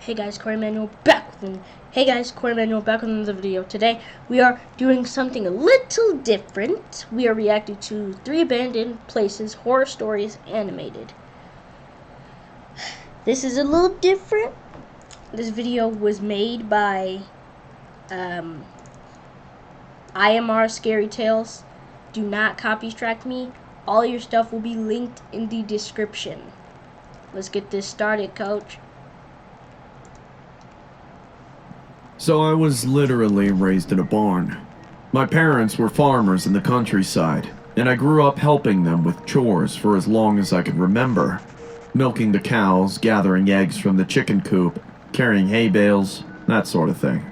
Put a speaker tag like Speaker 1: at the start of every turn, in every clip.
Speaker 1: Hey guys, Corey Manuel back with another video. Today we are doing something a little different. We are reacting to 3 Abandoned Places Horror Stories Animated. This is a little different. This video was made by IMR Scary Tales. Do not copy strike me. All your stuff will be linked in the description. Let's get this started, coach.
Speaker 2: So I was literally raised in a barn. My parents were farmers in the countryside, and I grew up helping them with chores for as long as I could remember. Milking the cows, gathering eggs from the chicken coop, carrying hay bales, that sort of thing.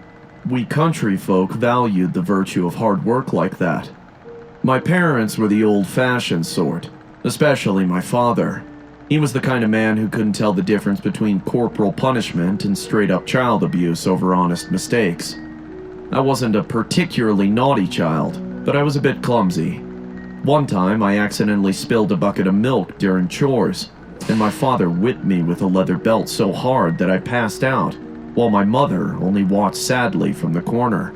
Speaker 2: We country folk valued the virtue of hard work like that. My parents were the old-fashioned sort, especially my father. He was the kind of man who couldn't tell the difference between corporal punishment and straight-up child abuse over honest mistakes. I wasn't a particularly naughty child, but I was a bit clumsy. One time, I accidentally spilled a bucket of milk during chores, and my father whipped me with a leather belt so hard that I passed out, while my mother only watched sadly from the corner.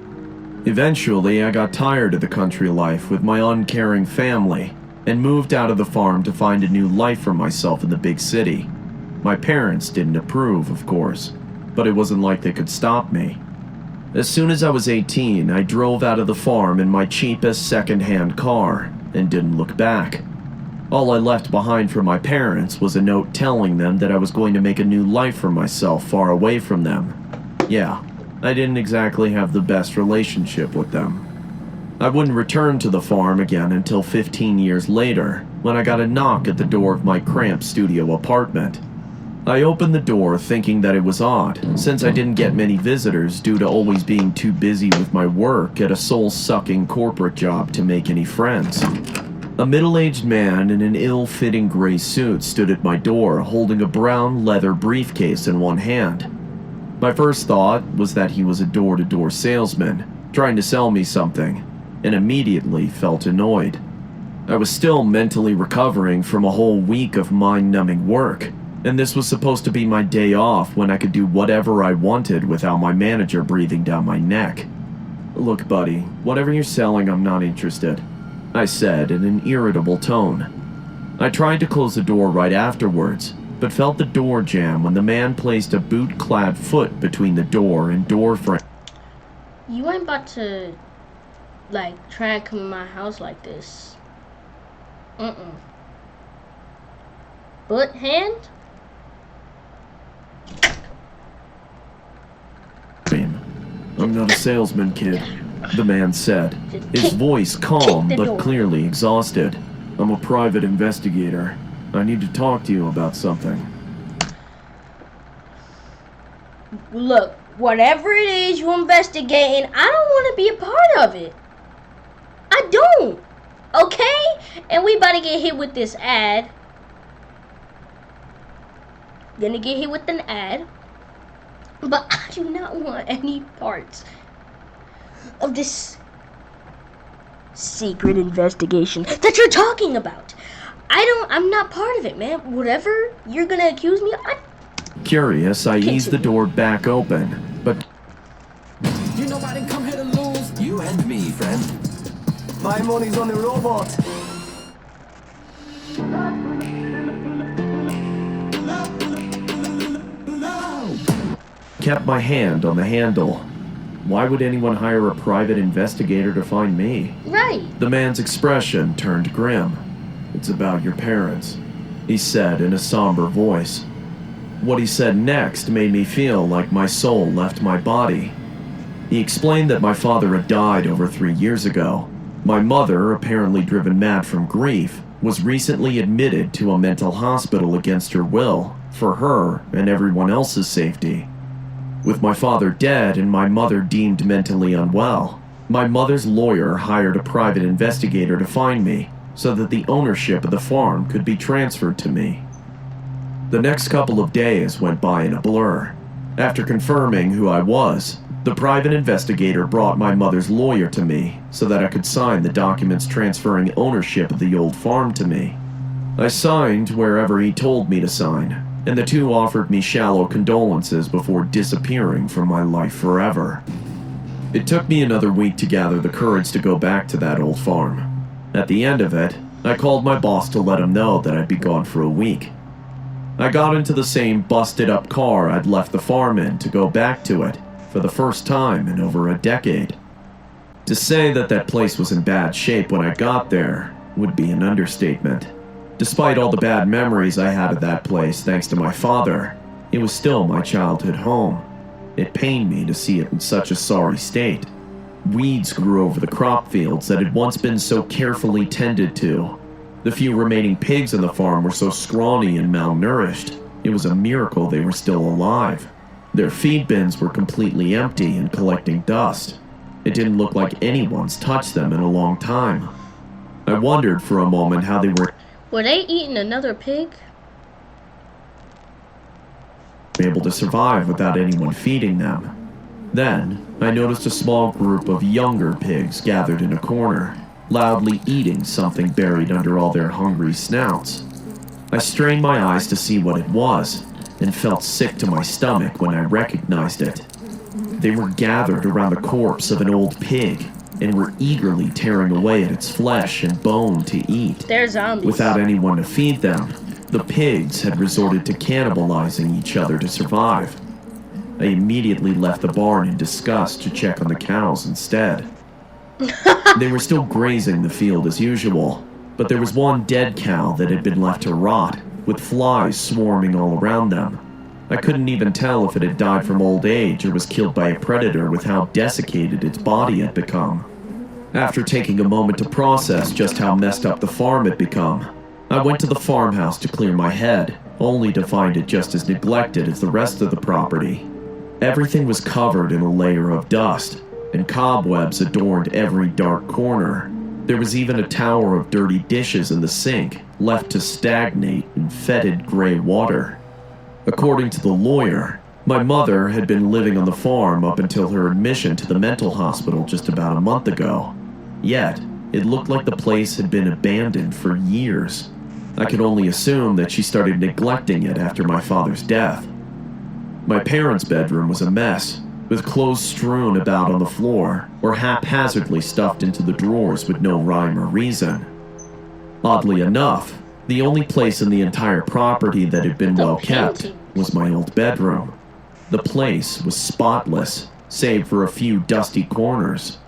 Speaker 2: Eventually, I got tired of the country life with my uncaring family, and moved out of the farm to find a new life for myself in the big city. My parents didn't approve, of course, but it wasn't like they could stop me. As soon as I was 18, I drove out of the farm in my cheapest second-hand car and didn't look back. All I left behind for my parents was a note telling them that I was going to make a new life for myself far away from them. Yeah, I didn't exactly have the best relationship with them. I wouldn't return to the farm again until 15 years later, when I got a knock at the door of my cramped studio apartment. I opened the door thinking that it was odd, since I didn't get many visitors due to always being too busy with my work at a soul-sucking corporate job to make any friends. A middle-aged man in an ill-fitting gray suit stood at my door holding a brown leather briefcase in one hand. My first thought was that he was a door-to-door salesman, trying to sell me something, and immediately felt annoyed. I was still mentally recovering from a whole week of mind-numbing work, and this was supposed to be my day off when I could do whatever I wanted without my manager breathing down my neck. "Look, buddy, whatever you're selling, I'm not interested," I said in an irritable tone. I tried to close the door right afterwards, but felt the door jam when the man placed a boot-clad foot between the door and door frame.
Speaker 1: You ain't about to try and come in my house like this. Foot hand?
Speaker 2: "I'm not a salesman, kid," the man said, his voice calm but clearly exhausted. "I'm a private investigator. I need to talk to you about something."
Speaker 1: Look, whatever it is you're investigating, I don't want to be a part of it. I don't. Okay? And we about to get hit with this ad. Gonna get hit with an ad. But I do not want any parts of this secret investigation that you're talking about. I'm not part of it, man. Whatever you're gonna accuse me of,
Speaker 2: Curious, I eased the door back open, but
Speaker 3: You know I didn't come here to lose. You and me, friend.
Speaker 4: My money's on the robot.
Speaker 2: kept my hand on the handle. Why would anyone hire a private investigator to find me?
Speaker 1: right.
Speaker 2: The man's expression turned grim. "It's about your parents," he said in a somber voice. What he said next made me feel like my soul left my body. He explained that my father had died over 3 years ago. My mother, apparently driven mad from grief, was recently admitted to a mental hospital against her will, for her and everyone else's safety. With my father dead and my mother deemed mentally unwell, my mother's lawyer hired a private investigator to find me, so that the ownership of the farm could be transferred to me. The next couple of days went by in a blur. After confirming who I was, the private investigator brought my mother's lawyer to me so that I could sign the documents transferring ownership of the old farm to me. I signed wherever he told me to sign, and the two offered me shallow condolences before disappearing from my life forever. It took me another week to gather the courage to go back to that old farm. At the end of it, I called my boss to let him know that I'd be gone for a week. I got into the same busted-up car I'd left the farm in to go back to it for the first time in over a decade. To say that that place was in bad shape when I got there would be an understatement. Despite all the bad memories I had of that place thanks to my father, it was still my childhood home. It pained me to see it in such a sorry state. Weeds grew over the crop fields that had once been so carefully tended to. The few remaining pigs on the farm were so scrawny and malnourished, it was a miracle they were still alive. Their feed bins were completely empty and collecting dust. It didn't look like anyone's touched them in a long time. I wondered for a moment how they were
Speaker 1: they eating another pig?
Speaker 2: able to survive without anyone feeding them. Then, I noticed a small group of younger pigs gathered in a corner, loudly eating something buried under all their hungry snouts. I strained my eyes to see what it was, and felt sick to my stomach when I recognized it. They were gathered around the corpse of an old pig, and were eagerly tearing away at its flesh and bone to eat.
Speaker 1: They're zombies.
Speaker 2: Without anyone to feed them, the pigs had resorted to cannibalizing each other to survive. I immediately left the barn in disgust to check on the cows instead. They were still grazing the field as usual, but there was one dead cow that had been left to rot, with flies swarming all around them. I couldn't even tell if it had died from old age or was killed by a predator with how desiccated its body had become. After taking a moment to process just how messed up the farm had become, I went to the farmhouse to clear my head, only to find it just as neglected as the rest of the property. Everything was covered in a layer of dust, and cobwebs adorned every dark corner. There was even a tower of dirty dishes in the sink, left to stagnate in fetid gray water. According to the lawyer, my mother had been living on the farm up until her admission to the mental hospital just about a month ago. Yet, it looked like the place had been abandoned for years. I could only assume that she started neglecting it after my father's death. My parents' bedroom was a mess, with clothes strewn about on the floor or haphazardly stuffed into the drawers with no rhyme or reason. Oddly enough, the only place in the entire property that had been well kept was my old bedroom. The place was spotless, save for a few dusty corners.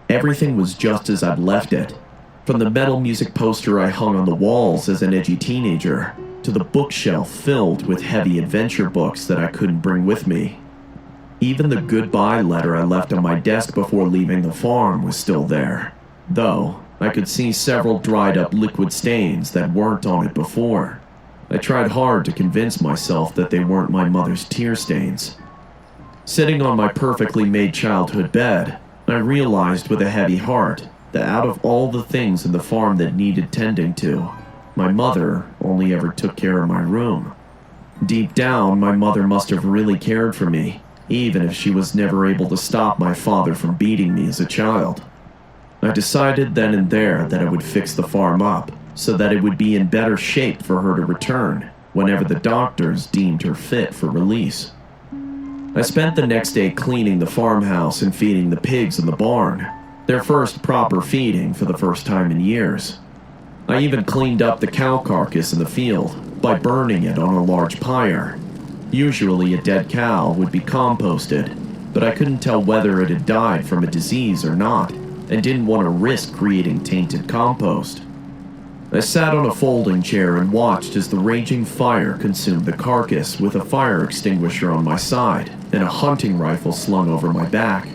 Speaker 2: Everything was just as I'd left it, from the metal music poster I hung on the walls as an edgy teenager, to the bookshelf filled with heavy adventure books that I couldn't bring with me. Even the goodbye letter I left on my desk before leaving the farm was still there, though I could see several dried up liquid stains that weren't on it before. I tried hard to convince myself that they weren't my mother's tear stains. Sitting on my perfectly made childhood bed, I realized with a heavy heart that out of all the things in the farm that needed tending to, my mother only ever took care of my room. Deep down, my mother must have really cared for me, even if she was never able to stop my father from beating me as a child. I decided then and there that I would fix the farm up so that it would be in better shape for her to return whenever the doctors deemed her fit for release. I spent the next day cleaning the farmhouse and feeding the pigs in the barn, their first proper feeding for the first time in years. I even cleaned up the cow carcass in the field by burning it on a large pyre. Usually a dead cow would be composted, but I couldn't tell whether it had died from a disease or not, and didn't want to risk creating tainted compost. I sat on a folding chair and watched as the raging fire consumed the carcass with a fire extinguisher on my side and a hunting rifle slung over my back.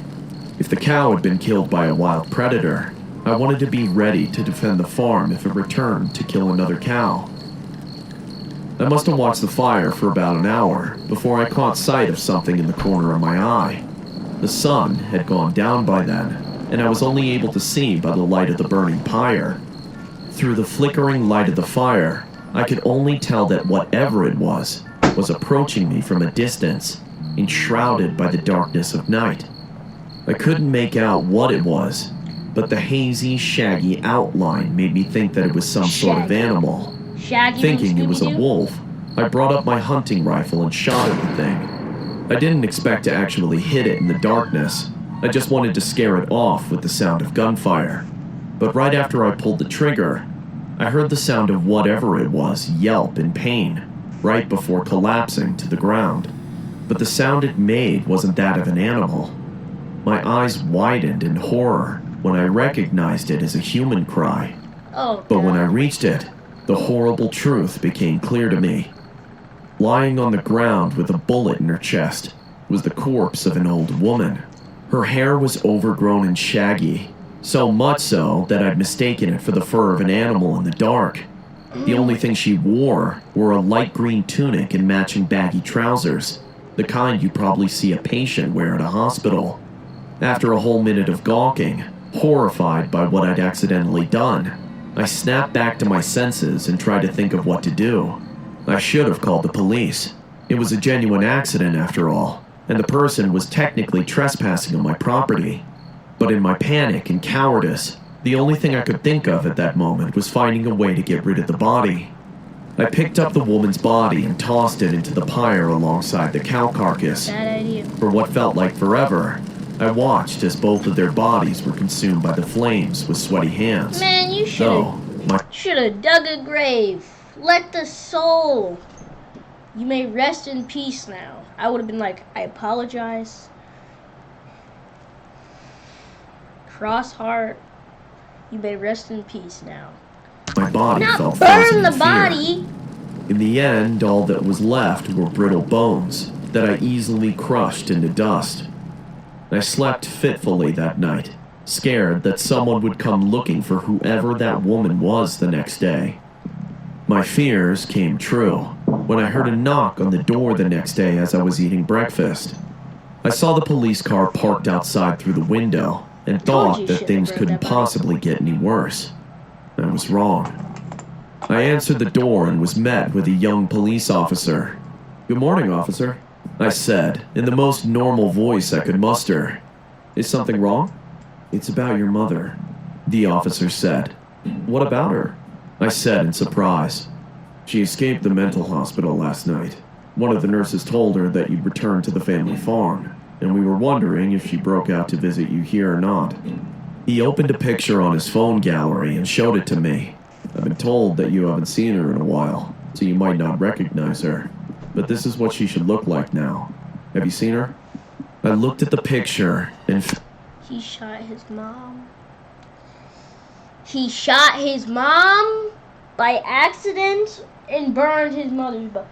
Speaker 2: If the cow had been killed by a wild predator, I wanted to be ready to defend the farm if it returned to kill another cow. I must have watched the fire for about an hour before I caught sight of something in the corner of my eye. The sun had gone down by then, and I was only able to see by the light of the burning pyre. Through the flickering light of the fire, I could only tell that whatever it was approaching me from a distance, enshrouded by the darkness of night. I couldn't make out what it was, but the hazy, shaggy outline made me think that it was some sort of animal.
Speaker 1: Shaggy
Speaker 2: Thinking it was a wolf, I brought up my hunting rifle and shot at the thing. I didn't expect to actually hit it in the darkness. I just wanted to scare it off with the sound of gunfire. But right after I pulled the trigger, I heard the sound of whatever it was yelp in pain, right before collapsing to the ground. But the sound it made wasn't that of an animal. My eyes widened in horror when I recognized it as a human cry.
Speaker 1: Oh,
Speaker 2: But when I
Speaker 1: God.
Speaker 2: reached it, the horrible truth became clear to me. Lying on the ground with a bullet in her chest was the corpse of an old woman. Her hair was overgrown and shaggy, so much so that I'd mistaken it for the fur of an animal in the dark. The only thing she wore were a light green tunic and matching baggy trousers, the kind you probably see a patient wear at a hospital. After a whole minute of gawking, horrified by what I'd accidentally done, I snapped back to my senses and tried to think of what to do. I should have called the police. It was a genuine accident after all, and the person was technically trespassing on my property. But in my panic and cowardice, the only thing I could think of at that moment was finding a way to get rid of the body. I picked up the woman's body and tossed it into the pyre alongside the cow carcass.
Speaker 1: Bad idea.
Speaker 2: For what felt like forever, I watched as both of their bodies were consumed by the flames with sweaty hands.
Speaker 1: Man, you
Speaker 2: So,
Speaker 1: should have dug a grave. Let the soul. You may rest in peace now. I would have been like, I apologize. Cross heart. You may rest in peace now.
Speaker 2: my body
Speaker 1: Not
Speaker 2: felt frozen
Speaker 1: burn the
Speaker 2: in fear.
Speaker 1: body.
Speaker 2: In the end, all that was left were brittle bones that I easily crushed into dust. I slept fitfully that night, scared that someone would come looking for whoever that woman was the next day. My fears came true when I heard a knock on the door the next day as I was eating breakfast. I saw the police car parked outside through the window and
Speaker 1: Told
Speaker 2: thought
Speaker 1: you
Speaker 2: that
Speaker 1: shouldn't
Speaker 2: things
Speaker 1: bring
Speaker 2: couldn't
Speaker 1: that body.
Speaker 2: possibly get any worse. I was wrong. I answered the door and was met with a young police officer. "Good morning, officer," I said, in the most normal voice I could muster. "Is something wrong?" "It's about your mother," the officer said. "What about her?" I said in surprise. "She escaped the mental hospital last night. One of the nurses told her that you'd returned to the family farm, and we were wondering if she broke out to visit you here or not." He opened a picture on his phone gallery and showed it to me. "I've been told that you haven't seen her in a while, so you might not recognize her. But this is what she should look like now. Have you seen her?" I looked at the picture and
Speaker 1: He shot his mom. He shot his mom by accident and burned his mother's body.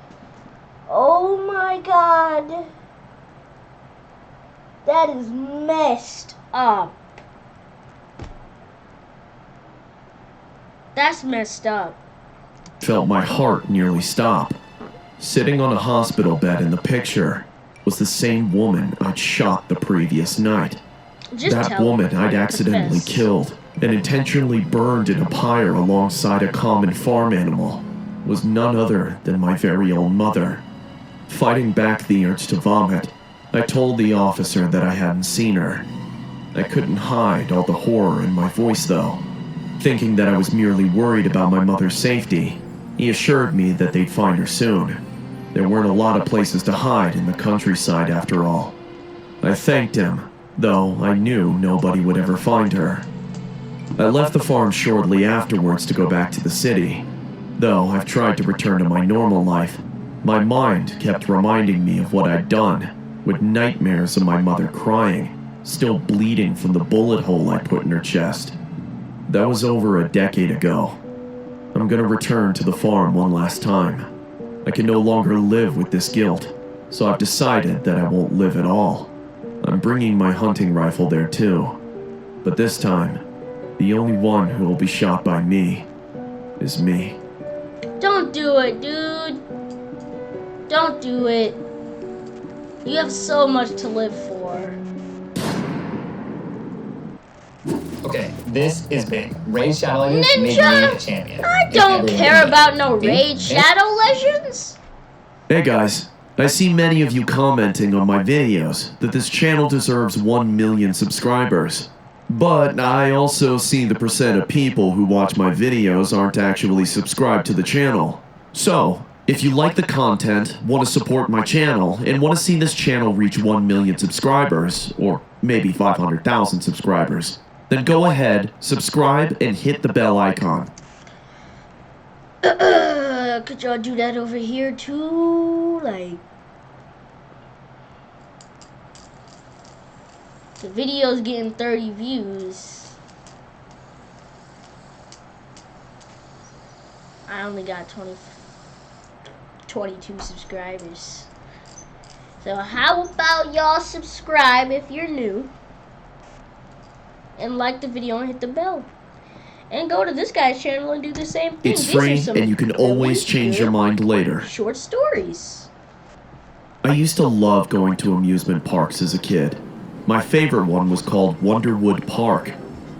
Speaker 1: Oh my God. That is messed up. That's messed up.
Speaker 2: felt my heart nearly stop. Sitting on a hospital bed in the picture was the same woman I'd shot the previous night.
Speaker 1: Just
Speaker 2: That
Speaker 1: tell
Speaker 2: woman
Speaker 1: him.
Speaker 2: I'd accidentally
Speaker 1: Confess.
Speaker 2: killed and intentionally burned in a pyre alongside a common farm animal was none other than my very own mother. Fighting back the urge to vomit, I told the officer that I hadn't seen her. I couldn't hide all the horror in my voice though. Thinking that I was merely worried about my mother's safety, he assured me that they'd find her soon. There weren't a lot of places to hide in the countryside after all. I thanked him, though I knew nobody would ever find her. I left the farm shortly afterwards to go back to the city. Though I've tried to return to my normal life, my mind kept reminding me of what I'd done, with nightmares of my mother crying, still bleeding from the bullet hole I put in her chest. That was over a decade ago. I'm gonna return to the farm one last time. I can no longer live with this guilt, so I've decided that I won't live at all. I'm bringing my hunting rifle there too. But this time, the only one who will be shot by me is me.
Speaker 1: Don't do it, dude. Don't do it. You have so much to live for.
Speaker 5: Okay, this is big. Raid Shadow Legends made
Speaker 1: Ninja!
Speaker 5: me a champion.
Speaker 1: I
Speaker 5: If
Speaker 1: don't
Speaker 5: everyone
Speaker 1: care
Speaker 5: knew.
Speaker 1: about no
Speaker 5: See?
Speaker 1: Raid
Speaker 5: See?
Speaker 1: Shadow Legends.
Speaker 2: Hey guys, I see many of you commenting on my videos that this channel deserves 1 million subscribers. But I also see the % of people who watch my videos aren't actually subscribed to the channel. So, If you like the content, want to support my channel, and want to see this channel reach 1 million subscribers, or maybe 500,000 subscribers, then go ahead, subscribe, and hit the bell icon.
Speaker 1: Could y'all do that over here too? Like, the video's getting 30 views. I only got 22 subscribers. So how about y'all subscribe if you're new, and like the video and hit the bell, and go to this guy's channel and do the same thing.
Speaker 2: It's
Speaker 1: These are
Speaker 2: free,
Speaker 1: some
Speaker 2: and you can always
Speaker 1: really
Speaker 2: change your
Speaker 1: good
Speaker 2: mind later.
Speaker 1: Short stories.
Speaker 2: I used to love going to amusement parks as a kid. My favorite one was called Wonderwood Park.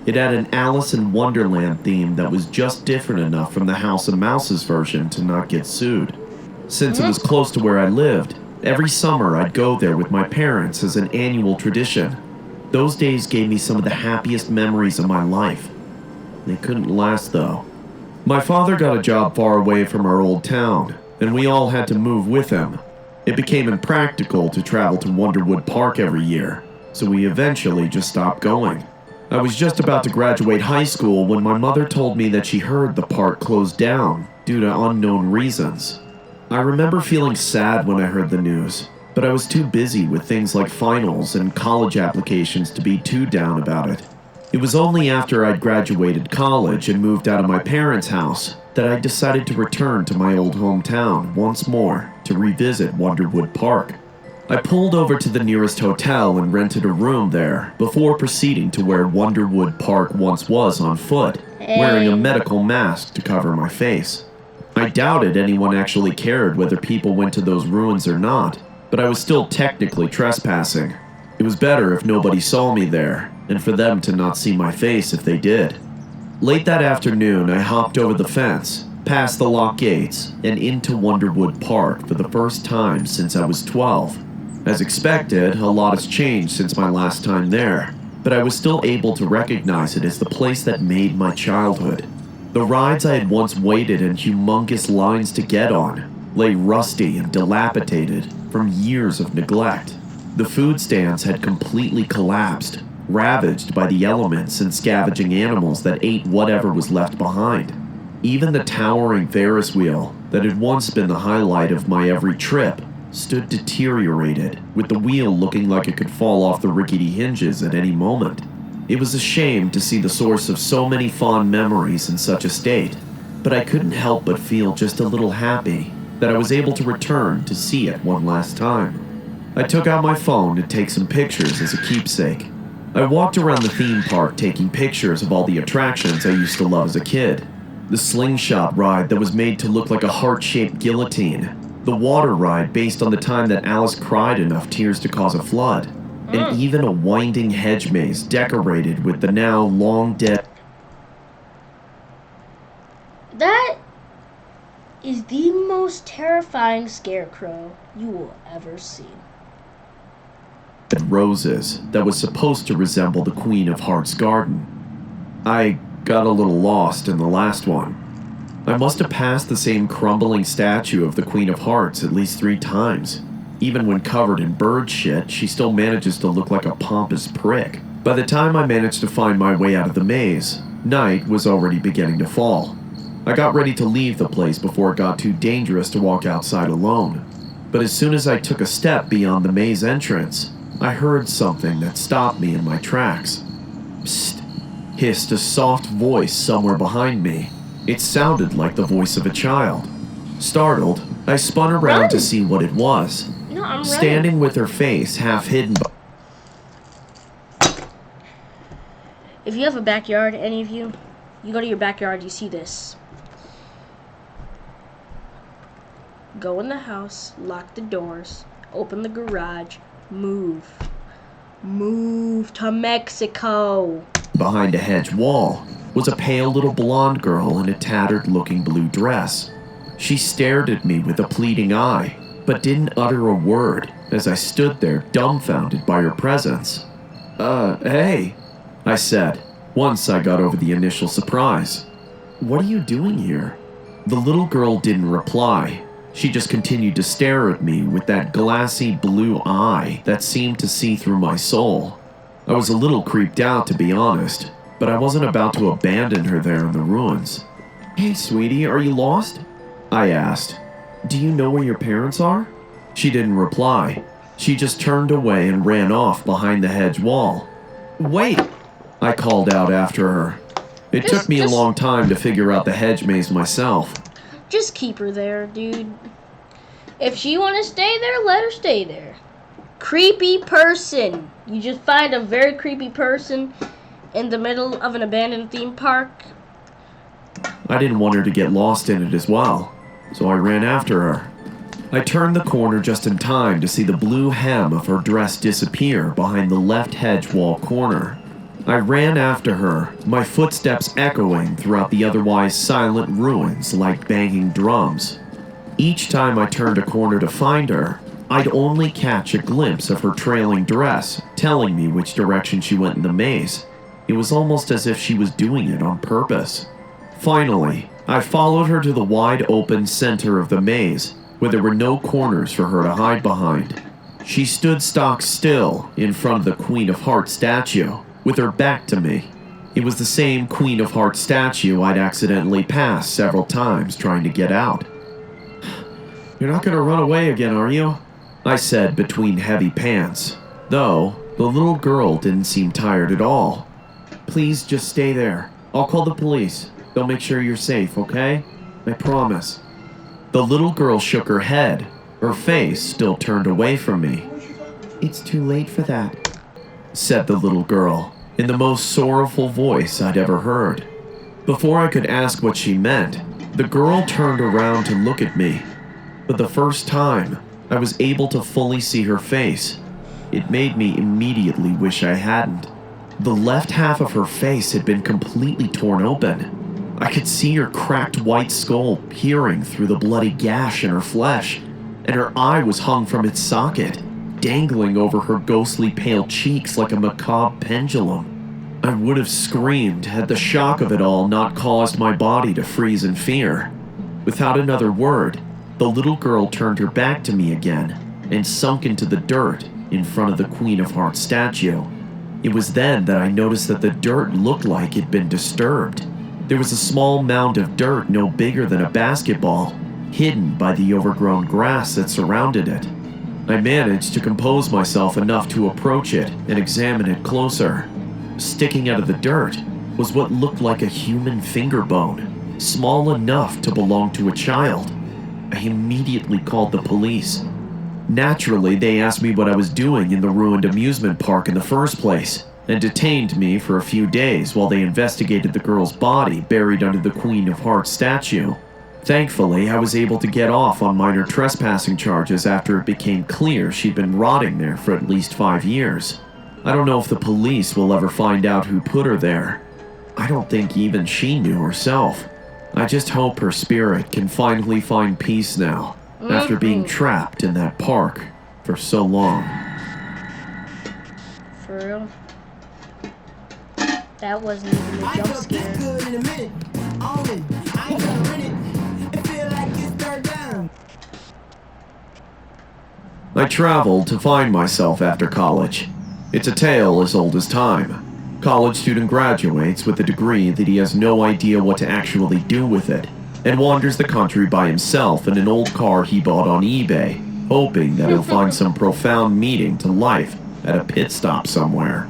Speaker 2: It had an Alice in Wonderland theme that was just different enough from the House of Mouse's version to not get sued. Since it was close to where I lived, every summer I'd go there with my parents as an annual tradition. Those days gave me some of the happiest memories of my life. They couldn't last though. My father got a job far away from our old town, and we all had to move with him. It became impractical to travel to Wonderwood Park every year, so we eventually just stopped going. I was just about to graduate high school when my mother told me that she heard the park closed down due to unknown reasons. I remember feeling sad when I heard the news, but I was too busy with things like finals and college applications to be too down about it. It was only after I'd graduated college and moved out of my parents' house that I decided to return to my old hometown once more to revisit Wonderwood Park. I pulled over to the nearest hotel and rented a room there before proceeding to where Wonderwood Park once was on foot, wearing a medical mask to cover my face. I doubted anyone actually cared whether people went to those ruins or not, but I was still technically trespassing. It was better if nobody saw me there, and for them to not see my face if they did. Late that afternoon, I hopped over the fence, past the locked gates, and into Wonderwood Park for the first time since I was 12. As expected, a lot has changed since my last time there, but I was still able to recognize it as the place that made my childhood. The rides I had once waited in humongous lines to get on lay rusty and dilapidated from years of neglect. The food stands had completely collapsed, ravaged by the elements and scavenging animals that ate whatever was left behind. Even the towering Ferris wheel that had once been the highlight of my every trip stood deteriorated, with the wheel looking like it could fall off the rickety hinges at any moment. It was a shame to see the source of so many fond memories in such a state, but I couldn't help but feel just a little happy that I was able to return to see it one last time. I took out my phone to take some pictures as a keepsake. I walked around the theme park taking pictures of all the attractions I used to love as a kid. The slingshot ride that was made to look like a heart-shaped guillotine. The water ride based on the time that Alice cried enough tears to cause a flood. And even a winding hedge maze decorated with the now long dead...
Speaker 1: That is the most terrifying scarecrow you will ever see.
Speaker 2: roses that was supposed to resemble the Queen of Hearts garden. I got a little lost in the last one. I must have passed the same crumbling statue of the Queen of Hearts at least 3 times. Even when covered in bird shit, she still manages to look like a pompous prick. By the time I managed to find my way out of the maze, night was already beginning to fall. I got ready to leave the place before it got too dangerous to walk outside alone. But as soon as I took a step beyond the maze entrance, I heard something that stopped me in my tracks. Psst, hissed a soft voice somewhere behind me. It sounded like the voice of a child. Startled, I spun around to see what it was.
Speaker 1: No, I'm
Speaker 2: standing with her face half hidden by...
Speaker 1: If you have a backyard, any of you, you go to your backyard, you see this. Go in the house, lock the doors, open the garage, move. Move to Mexico.
Speaker 2: Behind a hedge wall was a pale little blonde girl in a tattered-looking blue dress. She stared at me with a pleading eye, but didn't utter a word as I stood there dumbfounded by her presence. Hey, I said, once I got over the initial surprise. What are you doing here? The little girl didn't reply, She just continued to stare at me with that glassy blue eye that seemed to see through my soul. I was a little creeped out, to be honest, but I wasn't about to abandon her there in the ruins. "Hey, sweetie, are you lost?" I asked. "Do you know where your parents are?" She didn't reply. She just turned away and ran off behind the hedge wall. "Wait!" I called out after her. It took me a long time to figure out the hedge maze myself.
Speaker 1: Just keep her there, dude. If she want to stay there, let her stay there. Creepy person. You just find a very creepy person in the middle of an abandoned theme park.
Speaker 2: I didn't want her to get lost in it as well, so I ran after her. I turned the corner just in time to see the blue hem of her dress disappear behind the left hedge wall corner. I ran after her, my footsteps echoing throughout the otherwise silent ruins like banging drums. Each time I turned a corner to find her, I'd only catch a glimpse of her trailing dress, telling me which direction she went in the maze. It was almost as if she was doing it on purpose. Finally, I followed her to the wide open center of the maze, where there were no corners for her to hide behind. She stood stock still in front of the Queen of Hearts statue, with her back to me. It was the same Queen of Hearts statue I'd accidentally passed several times trying to get out. "You're not gonna run away again, are you?" I said between heavy pants, though the little girl didn't seem tired at all. "Please just stay there. I'll call the police. They'll make sure you're safe, okay? I promise." The little girl shook her head, her face still turned away from me. "It's too late for that," said the little girl, in the most sorrowful voice I'd ever heard. Before I could ask what she meant, the girl turned around to look at me. For the first time, I was able to fully see her face. It made me immediately wish I hadn't. The left half of her face had been completely torn open. I could see her cracked white skull peering through the bloody gash in her flesh, and her eye was hung from its socket, dangling over her ghostly pale cheeks like a macabre pendulum. I would have screamed had the shock of it all not caused my body to freeze in fear. Without another word, the little girl turned her back to me again and sunk into the dirt in front of the Queen of Hearts statue. It was then that I noticed that the dirt looked like it'd been disturbed. There was a small mound of dirt no bigger than a basketball, hidden by the overgrown grass that surrounded it. I managed to compose myself enough to approach it and examine it closer. Sticking out of the dirt was what looked like a human finger bone, small enough to belong to a child. I immediately called the police. Naturally, they asked me what I was doing in the ruined amusement park in the first place, and detained me for a few days while they investigated the girl's body buried under the Queen of Hearts statue. Thankfully, I was able to get off on minor trespassing charges after it became clear she'd been rotting there for at least 5 years. I don't know if the police will ever find out who put her there. I don't think even she knew herself. I just hope her spirit can finally find peace now, after being trapped in that park for so long.
Speaker 1: For real? That wasn't even a jump scare.
Speaker 4: Good in a minute. Own it. I ain't gonna rent it. It feel like it's third down.
Speaker 2: I traveled to find myself after college. It's a tale as old as time. College student graduates with a degree that he has no idea what to actually do with it, and wanders the country by himself in an old car he bought on eBay, hoping that he'll find some profound meaning to life at a pit stop somewhere.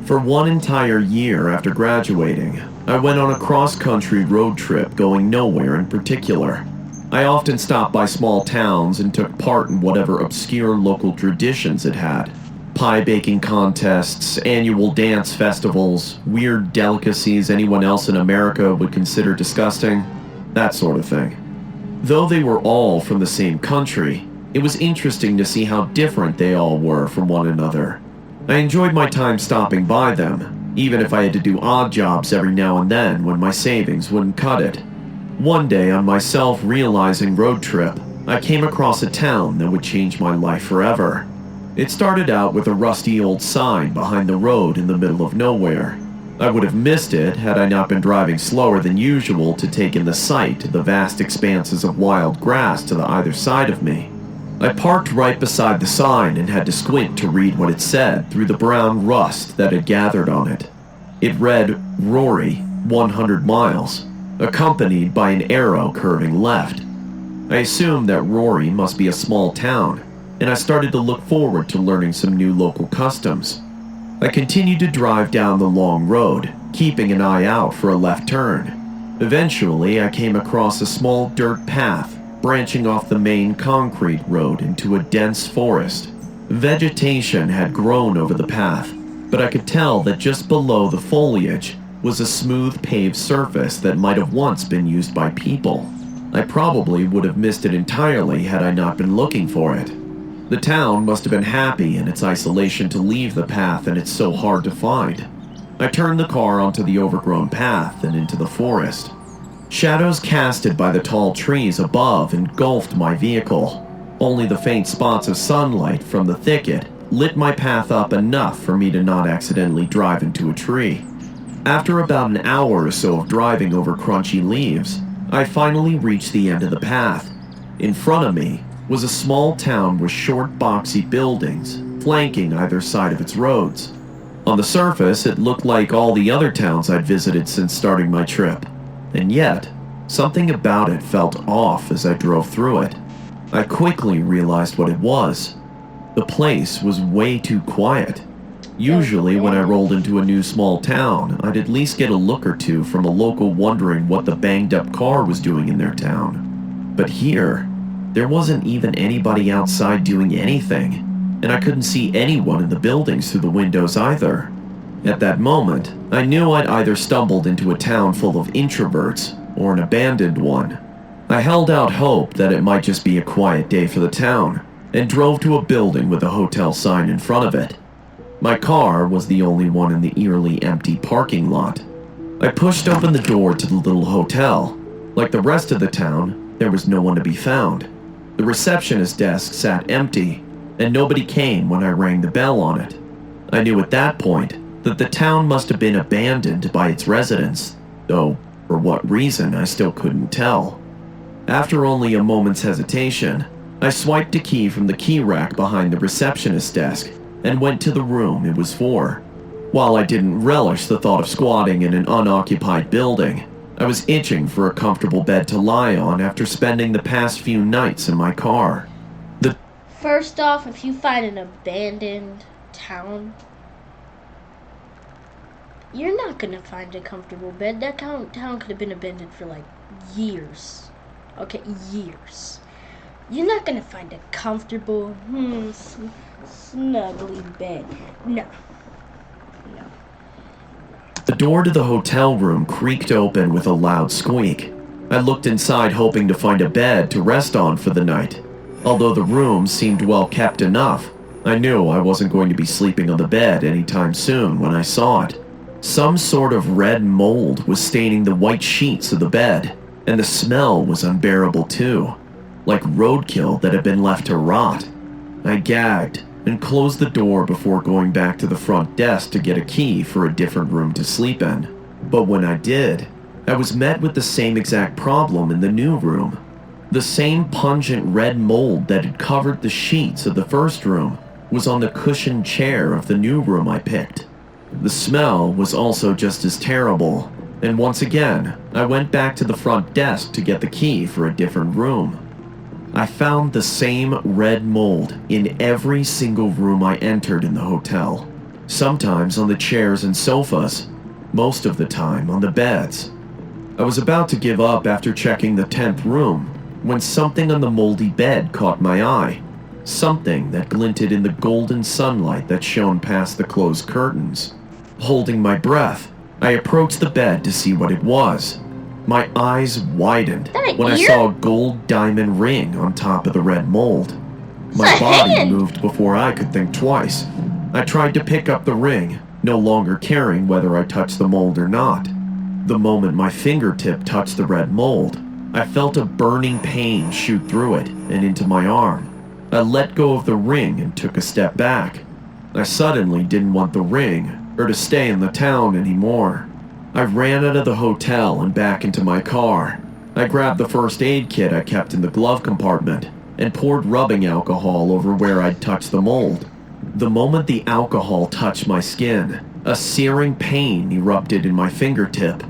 Speaker 2: For 1 entire year after graduating, I went on a cross-country road trip going nowhere in particular. I often stopped by small towns and took part in whatever obscure local traditions it had. Pie baking contests, annual dance festivals, weird delicacies anyone else in America would consider disgusting, that sort of thing. Though they were all from the same country, it was interesting to see how different they all were from one another. I enjoyed my time stopping by them, even if I had to do odd jobs every now and then when my savings wouldn't cut it. One day on my self-realizing road trip, I came across a town that would change my life forever. It started out with a rusty old sign behind the road in the middle of nowhere. I would have missed it had I not been driving slower than usual to take in the sight of the vast expanses of wild grass to the either side of me. I parked right beside the sign and had to squint to read what it said through the brown rust that had gathered on it. It read Rory, 100 miles, accompanied by an arrow curving left. I assumed that Rory must be a small town, and I started to look forward to learning some new local customs. I continued to drive down the long road, keeping an eye out for a left turn. Eventually, I came across a small dirt path branching off the main concrete road into a dense forest. Vegetation had grown over the path, but I could tell that just below the foliage was a smooth paved surface that might have once been used by people. I probably would have missed it entirely had I not been looking for it. The town must have been happy in its isolation to leave the path, and it's so hard to find. I turned the car onto the overgrown path and into the forest. Shadows casted by the tall trees above engulfed my vehicle. Only the faint spots of sunlight from the thicket lit my path up enough for me to not accidentally drive into a tree. After about an hour or so of driving over crunchy leaves, I finally reached the end of the path. In front of me was a small town with short, boxy buildings flanking either side of its roads. On the surface, it looked like all the other towns I'd visited since starting my trip, and yet, something about it felt off as I drove through it. I quickly realized what it was. The place was way too quiet. Usually, when I rolled into a new small town, I'd at least get a look or two from a local wondering what the banged-up car was doing in their town. But here, there wasn't even anybody outside doing anything, and I couldn't see anyone in the buildings through the windows either. At that moment, I knew I'd either stumbled into a town full of introverts or an abandoned one. I held out hope that it might just be a quiet day for the town, and drove to a building with a hotel sign in front of it. My car was the only one in the eerily empty parking lot. I pushed open the door to the little hotel. Like the rest of the town, there was no one to be found. The receptionist desk sat empty, and nobody came when I rang the bell on it. I knew at that point that the town must have been abandoned by its residents, though for what reason I still couldn't tell. After only a moment's hesitation, I swiped a key from the key rack behind the receptionist desk and went to the room it was for. While I didn't relish the thought of squatting in an unoccupied building, I was itching for a comfortable bed to lie on after spending the past few nights in my car.
Speaker 1: First off, if you find an abandoned town, you're not gonna find a comfortable bed. That town could have been abandoned for like years. Okay, years. You're not gonna find a comfortable, snuggly bed. No.
Speaker 2: The door to the hotel room creaked open with a loud squeak. I looked inside hoping to find a bed to rest on for the night. Although the room seemed well kept enough, I knew I wasn't going to be sleeping on the bed anytime soon when I saw it. Some sort of red mold was staining the white sheets of the bed, and the smell was unbearable too, like roadkill that had been left to rot. I gagged and closed the door before going back to the front desk to get a key for a different room to sleep in. But when I did, I was met with the same exact problem in the new room. The same pungent red mold that had covered the sheets of the first room was on the cushioned chair of the new room I picked. The smell was also just as terrible, and once again, I went back to the front desk to get the key for a different room. I found the same red mold in every single room I entered in the hotel. Sometimes on the chairs and sofas, most of the time on the beds. I was about to give up after checking the 10th room when something on the moldy bed caught my eye. Something that glinted in the golden sunlight that shone past the closed curtains. Holding my breath, I approached the bed to see what it was. My eyes widened when I saw a gold diamond ring on top of the red mold. My body moved before I could think twice. I tried to pick up the ring, no longer caring whether I touched the mold or not. The moment my fingertip touched the red mold, I felt a burning pain shoot through it and into my arm. I let go of the ring and took a step back. I suddenly didn't want the ring or to stay in the town anymore. I ran out of the hotel and back into my car. I grabbed the first aid kit I kept in the glove compartment and poured rubbing alcohol over where I'd touched the mold. The moment the alcohol touched my skin, a searing pain erupted in my fingertip.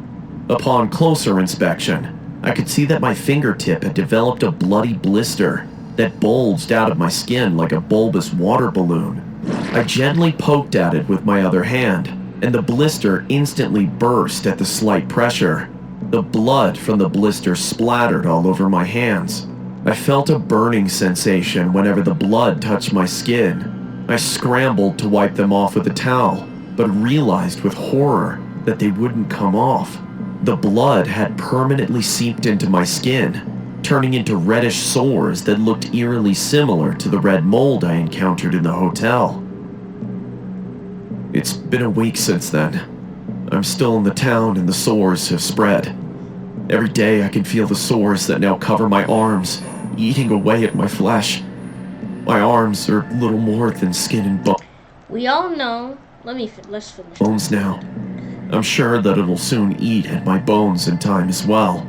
Speaker 2: Upon closer inspection, I could see that my fingertip had developed a bloody blister that bulged out of my skin like a bulbous water balloon. I gently poked at it with my other hand, and the blister instantly burst at the slight pressure. The blood from the blister splattered all over my hands. I felt a burning sensation whenever the blood touched my skin. I scrambled to wipe them off with a towel, but realized with horror that they wouldn't come off. The blood had permanently seeped into my skin, turning into reddish sores that looked eerily similar to the red mold I encountered in the hotel. It's been a week since then. I'm still in the town and the sores have spread. Every day I can feel the sores that now cover my arms, eating away at my flesh. My arms are little more than skin and
Speaker 1: We all know. Let's finish.
Speaker 2: bones now. I'm sure that it'll soon eat at my bones in time as well.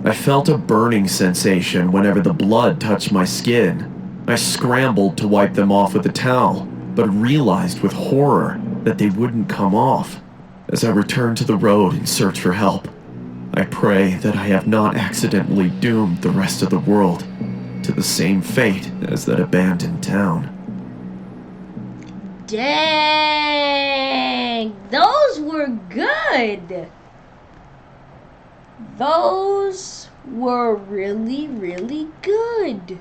Speaker 2: I felt a burning sensation whenever the blood touched my skin. I scrambled to wipe them off with a towel, but realized with horror that they wouldn't come off. As I returned to the road in search for help, I pray that I have not accidentally doomed the rest of the world to the same fate as that abandoned town.
Speaker 1: Dang, those were good. Those were really, really good.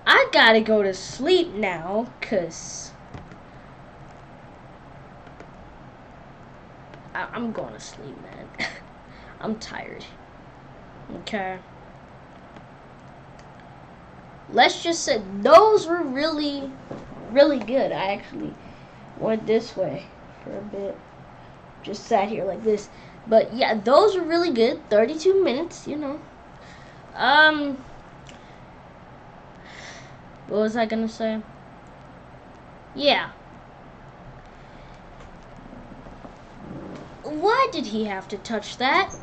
Speaker 1: I gotta go to sleep now, 'cause I'm going to sleep, man. I'm tired. Okay. Let's just say those were really, really good. I actually went this way for a bit. Just sat here like this. But yeah, those were really good. 32 minutes, you know. What was I gonna say? Yeah. Why did he have to touch that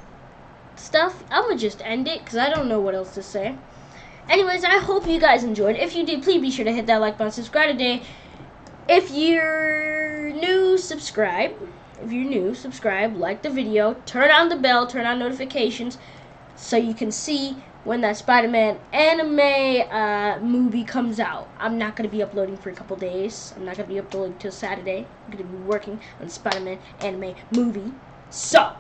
Speaker 1: stuff? I'm gonna just end it because I don't know what else to say. Anyways, I hope you guys enjoyed. If you did, please be sure to hit that like button, subscribe today. If you're new, subscribe. If you're new, subscribe, like the video, turn on the bell, turn on notifications so you can see when that Spider-Man anime movie comes out. I'm not going to be uploading for a couple days. I'm not going to be uploading till Saturday. I'm going to be working on Spider-Man anime movie. So,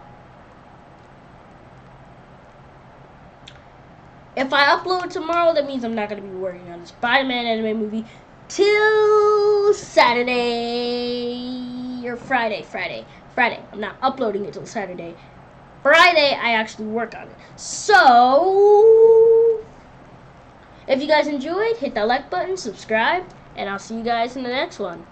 Speaker 1: if I upload tomorrow, that means I'm not going to be working on the Spider-Man anime movie till Saturday or Friday. I'm not uploading it till Saturday. Friday, I actually work on it. So, if you guys enjoyed, hit that like button, subscribe, and I'll see you guys in the next one.